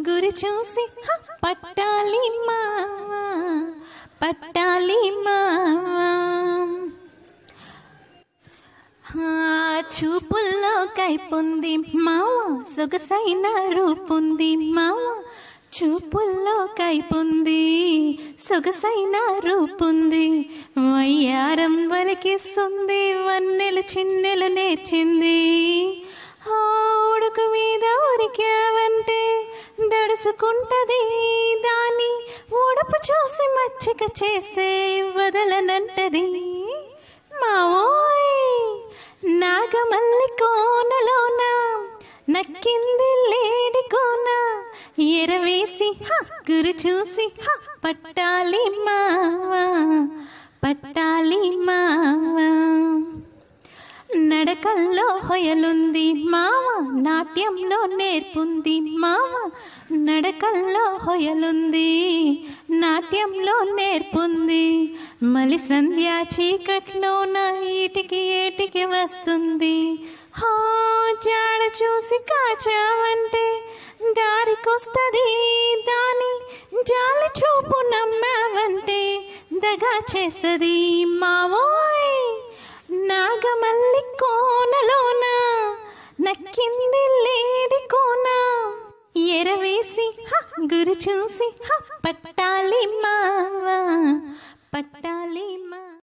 గురి చూసి పట్టాలి మావా పట్టాలి మావా చూపుల్లో కైపుంది మావా సొగసైన రూపుంది మావా చూపుల్లో కైపుంది సొగసైన రూపుంది వయ్యారం వలికిస్తుంది వన్నెలు చిన్నెలు నేర్చింది ఉడుకు మీద ఉరికావంటే దడుసుకుంటది దాని ఉడుపు చూసి మచ్చిక చేసే వదలనంటది మావోయ్ నాగమల్లి కోనలోన నక్కింది లేడి కోన ఎరవేసి గురి చూసి పట్టాలి మావా పట్టాలి మావా నడకల్లో హొయలుంది మావా నాట్యంలో నేర్పుంది మావా నడకల్లో హొయలుంది నాట్యంలో నేర్పుంది మలి సంధ్యా చీకట్లోన ఈటికి ఏటికి వస్తుంది జాడ చూసి కాచావంటే దారికొస్తది దాని జాలి చూపు నమ్మావంటే దగా చేసది మావోయ్ నాగమల్లి కోనలోన నక్కింది లేడి కోన ఎరవేసి గురి చూసి పట్టాలి మా